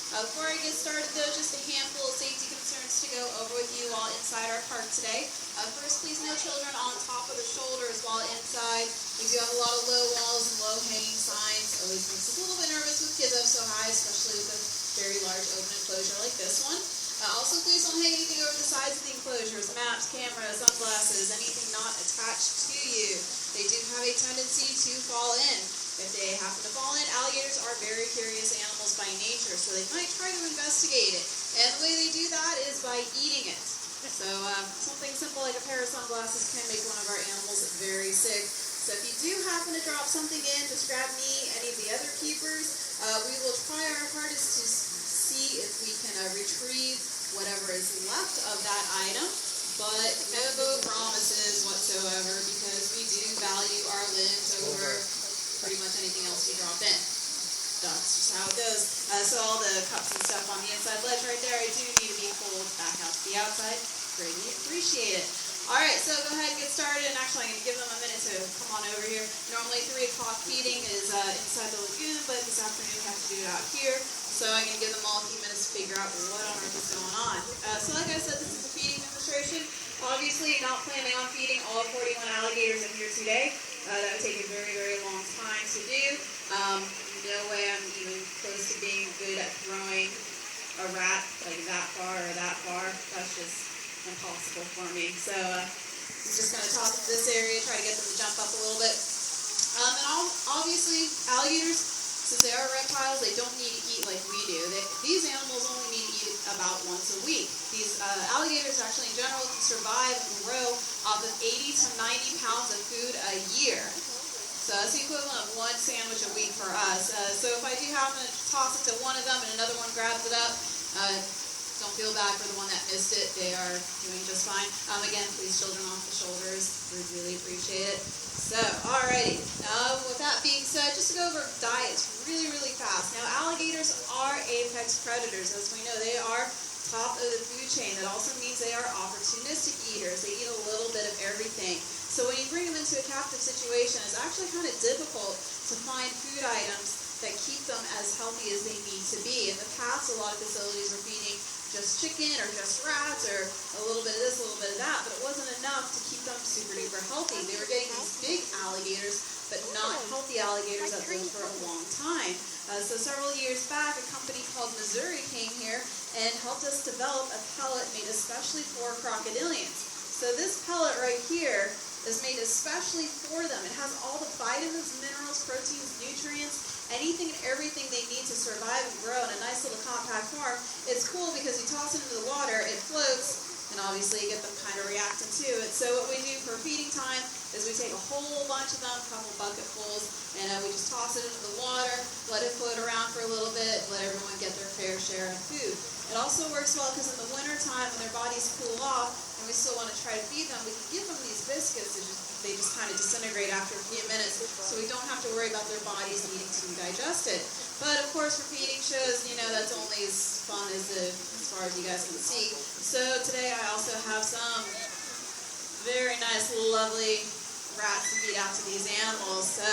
Before I get started though, just a handful of safety concerns to go over with you while inside our park today. First, please no children on top of the shoulders while inside. We do have a lot of low walls and low hanging signs. Always makes us a little bit nervous with kids up so high, especially with a very large open enclosure like this one. Also, please don't hang anything over the sides of the enclosures, maps, cameras, sunglasses, anything not attached to you. They do have a tendency to fall in. If they happen to fall in, alligators are very curious animals by nature, so they might try to investigate it. And the way they do that is by eating it. So something simple like a pair of sunglasses can make one of our animals very sick. So if you do happen to drop something in, just grab me, any of the other keepers. We will try our hardest to see if we can retrieve whatever is left of that item. But no promises whatsoever, because we do value our limbs over pretty much anything else you drop in. That's just how it goes. So all the cups and stuff on the inside ledge right there, I do need to be pulled back out to the outside. Greatly appreciate it. Alright, so go ahead and get started. And actually, I'm going to give them a minute to come on over here. Normally 3 o'clock feeding is inside the lagoon, but this afternoon we have to do it out here. So I'm going to give them all a few minutes to figure out what on earth is going on. So like I said, this is a feeding demonstration. Obviously, not planning on feeding all 41 alligators in here today. That would take a very, very long time to do. No way I'm even close to being good at throwing a rat like that far or that far. That's just impossible for me. So I'm just going to toss it to this area, try to get them to jump up a little bit. And obviously, alligators, since they are reptiles, they don't need to eat like we do. These animals only need to eat about once a week. These alligators actually in general can survive and grow off of 80 to 90 pounds of food a year. So that's the equivalent of 1 sandwich a week for us. So if I do happen to toss it to one of them and another one grabs it up, don't feel bad for the one that missed it. They are doing just fine. Again, please children off the shoulders. We really appreciate it. So, alrighty. With that being said, just to go over diets really, really fast. Now, alligators are apex predators. As we know, they are top of the food chain. That also means they are opportunistic eaters. They eat a little bit of everything. So when you bring them into a captive situation, it's actually kind of difficult to find food items that keep them as healthy as they need to be. In the past, a lot of facilities were feeding just chicken or just rats or a little bit of this, a little bit of that, but it wasn't enough to keep them super duper healthy. They were getting these big alligators, but not healthy alligators that lived for a long time. So several years back, a company called Missouri came here and helped us develop a pellet made especially for crocodilians. So this pellet right here is made especially for them. It has all the vitamins, minerals, proteins, nutrients, anything and everything they need to survive and grow in a nice little compact form. It's cool because you toss it into the water, it floats, and obviously you get them kind of reacting to it. So what we do for feeding time is we take a whole bunch of them, a couple bucketfuls, and we just toss it into the water, let it float around for a little bit, let everyone get their fair share of food. It also works well because in the winter time when their bodies cool off and we still want to try to feed them, we can give them these biscuits. They just kind of disintegrate after a few minutes, so we don't have to worry about their bodies needing to digest it. But of course, for feeding shows, that's only as fun as far as you guys can see. So today I also have some very nice, lovely rats to feed out to these animals. So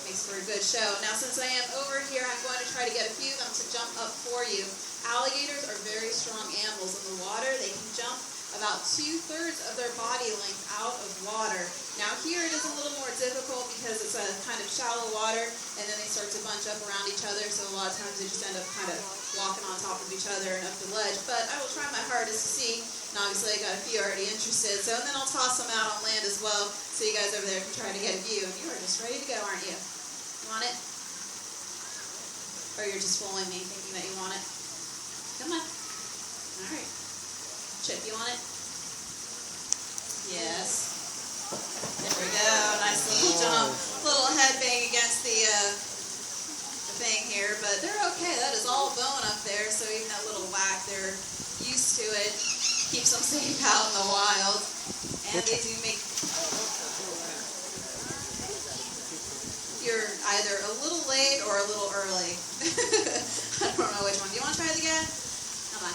makes for a good show. Now, since I am over here, I'm going to try to get a few of them to jump up for you. Alligators are very strong animals in the water. They can jump about 2/3 of their body length out of water. Now here it is a little more difficult because it's a kind of shallow water, and then they start to bunch up around each other, so a lot of times they just end up kind of walking on top of each other and up the ledge. But I will try my hardest to see, and obviously I got a few already interested, so and then I'll toss them out on land as well, so you guys over there can try to get a view. And you are just ready to go, aren't you? You want it? Or you're just fooling me thinking that you want it? Come on. All right. Chip, you want it? Yes. There we go. Nice little jump. Little head bang against the thing here, but they're okay. That is all bone up there, so even that little whack, they're used to it. Keeps them safe out in the wild. And they do make... You're either a little late or a little early. I don't know which one. Do you want to try it again? Come on.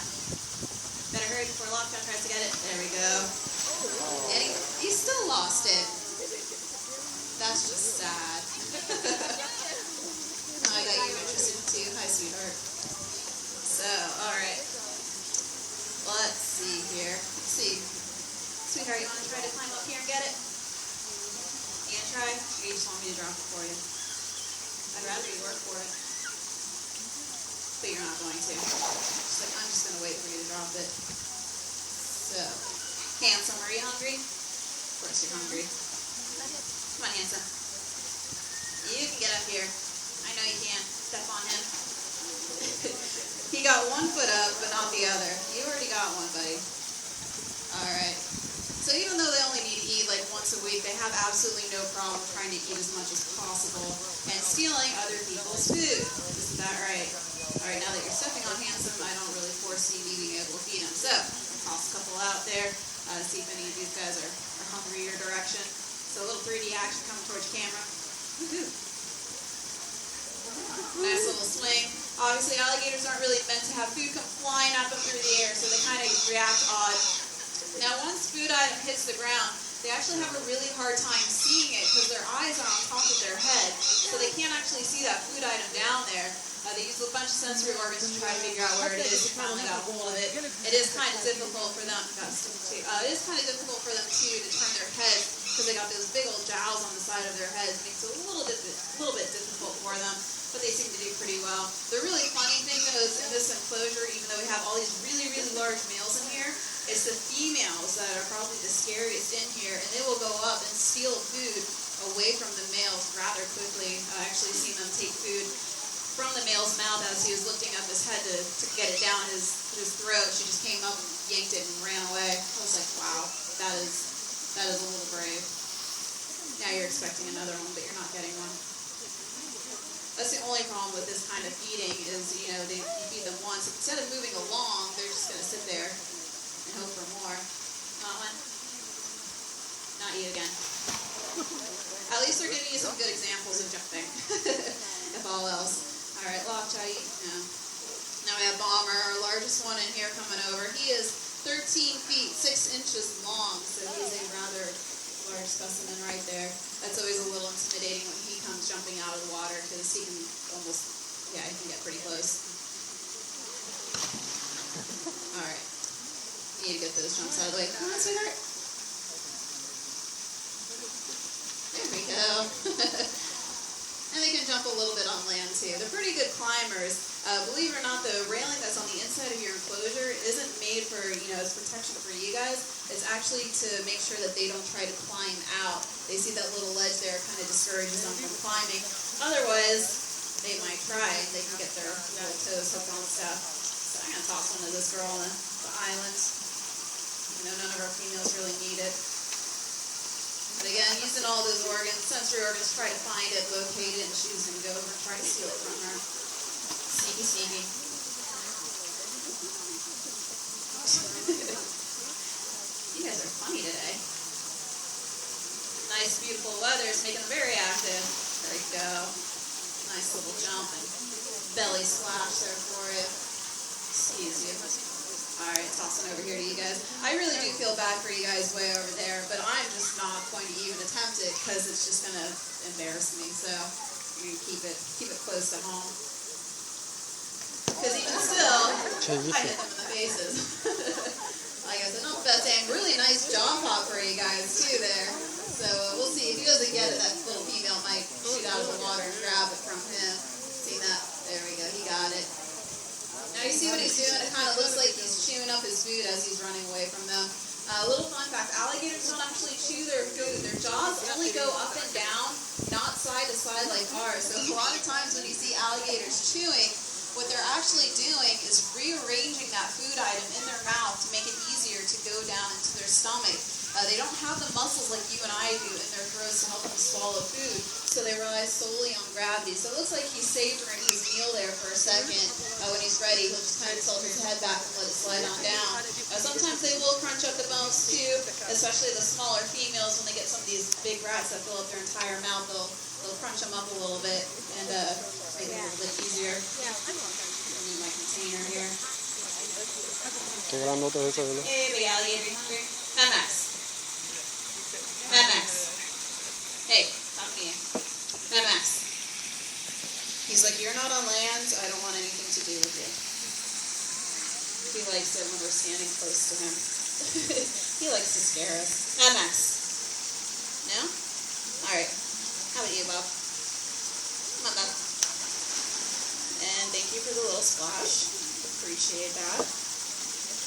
Better hurry before lockdown tries to get it. There we go. And he still lost it. That's just sad. I got you interested too. Hi, sweetheart. Alligator, you want to try to climb up here and get it? You gonna try? Or you just want me to drop it for you? I'd rather you work for it. But you're not going to. Just like, I'm just going to wait for you to drop it. So, Handsome, are you hungry? Of course you're hungry. Come on, Handsome. You can get up here. I know you can. Step on him. He got one foot up, but not the other. You already got one, buddy. Alright. So even though they only need to eat like once a week, they have absolutely no problem trying to eat as much as possible and stealing other people's food. Isn't that right? Alright, now that you're stepping on Handsome, I don't really foresee me being able to feed him. So, toss a couple out there, see if any of these guys are hungry your direction. So a little 3D action coming towards your camera. Woohoo! Nice little swing. Obviously, alligators aren't really meant to have food come flying at them through the air, so they kind of react odd. Now, once food item hits the ground, they actually have a really hard time seeing it because their eyes are on top of their head, so they can't actually see that food item down there. They use a bunch of sensory organs to try to figure out where it is. They finally got a hold of it. It is kind of difficult for them. It is kind of difficult for them too to turn their heads because they got those big old jowls on the side of their heads. It makes it a little bit difficult for them, but they seem to do pretty well. The really funny thing though is in this enclosure, even though we have all these really large males in here, it's the females that are probably the scariest in here, and they will go up and steal food away from the males rather quickly. I actually seen them take food from the male's mouth as he was lifting up his head to get it down his throat. She just came up and yanked it and ran away. I was like, wow, that is a little brave. Now you're expecting another one, but you're not getting one. That's the only problem with this kind of feeding is, you feed them once. Instead of moving along, they're just going to sit there and hope for more. Not one? Not you again. At least they're giving you some good examples of jumping, if all else. All right, Lockjaw, now we have Bomber, our largest one in here coming over. He is 13 feet, 6 inches long, so he's a rather large specimen right there. That's always a little intimidating when he comes jumping out of the water because he can he can get pretty close. All right, you need to get those jumps out of the way. Come on, sweetheart. There we go. And they can jump a little bit on land too. They're pretty good climbers. Believe it or not, the railing that's on the inside of your enclosure isn't made for, as protection for you guys. It's actually to make sure that they don't try to climb out. They see that little ledge there, kind of discourages them from climbing. Otherwise, they might try and they can get their little toes hooked on stuff. So I'm going to toss one to this girl on the island. None of our females really need it. But again, using all those organs, sensory organs, try to find it, locate it, and she's going to go over and try to steal it from her. Sneaky, sneaky. You guys are funny today. Nice, beautiful weather is making them very active. There you go. Nice little jump and belly splash there for you. Excuse you. Alright, tossing over here to you guys. I really do feel bad for you guys way over there, but I'm just not going to even attempt it because it's just going to embarrass me. So I'm going to keep it close to home. Because even still, I hit them in the faces. Like I said, not the best aim. Really nice jaw pop for you guys too there. So we'll see. If he doesn't get it, that little female might shoot out of the water and grab it from him. See that? There we go. He got it. Now you see what he's doing? It kind of looks like he's chewing up his food as he's running away from them. A little fun fact, alligators don't actually chew their food. Their jaws only go up and down, not side to side like ours. So a lot of times when you see alligators chewing, what they're actually doing is rearranging that food item in their mouth to make it easier to go down into their stomach. They don't have the muscles like you and I do in their throats to help them swallow food, so they rely solely on gravity. So it looks like he's savoring his meal there for a second. When he's ready, he'll just kind of tilt his head back and let it slide on down. Sometimes they will crunch up the bones too, especially the smaller females. When they get some of these big rats that fill up their entire mouth, they'll crunch them up a little bit and make it a little bit easier. I need my container here. Qué grandote es eso, ¿verdad? Hey, big alligator, you hungry? Max. Max. Hey, talk to me. Max. He's like, you're not on land, I don't want anything to do with you. He likes it when we're standing close to him. He likes to scare us. Mad Max. No? Alright. How about you, Bob? Come on, Bob. And thank you for the little splash. Appreciate that.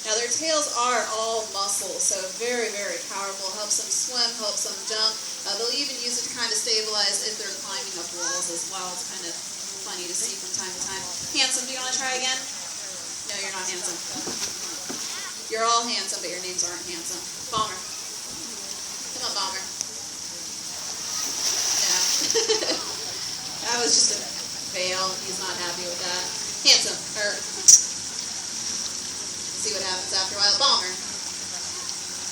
Now their tails are all muscle, so very, very powerful. Helps them swim, helps them jump. They'll even use it to kind of stabilize if they're climbing up walls as well. It's kind of funny to see from time to time. Handsome, do you want to try again? No, you're not handsome. You're all handsome, but your names aren't handsome. Bomber. Come on, Bomber. No. That was just a fail. He's not happy with that. Handsome. See what happens after a while. Bomber.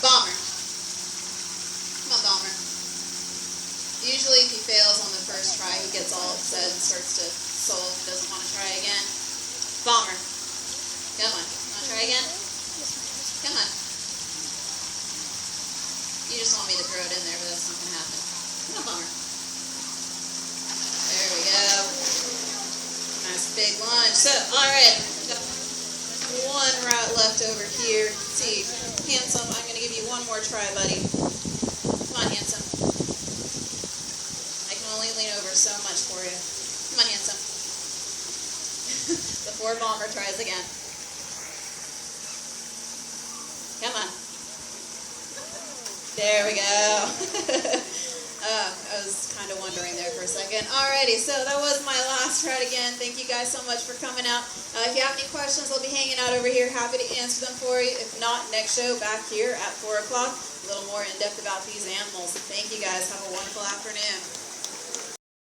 Bomber. Come on, Bomber. Usually if he fails on the first try, he gets all upset and starts to sulk and doesn't want to try again. Bomber. Come on. Want to try again? Come on. You just want me to throw it in there, but that's not going to happen. Come on, Bomber. There we go. Nice big lunge. So, alright. One route left over here. Let's see, Handsome, I'm going to give you one more try, buddy. Come on, Handsome. I can only lean over so much for you. Come on, Handsome. Before Bomber tries again. Come on. There we go. I was kind of wondering there for a second. Alrighty, so that was my last try again. Thank you guys so much for coming out. If you have any questions, I'll be hanging out over here. Happy to answer them for you. If not, next show back here at 4 o'clock. A little more in depth about these animals. Thank you guys. Have a wonderful afternoon.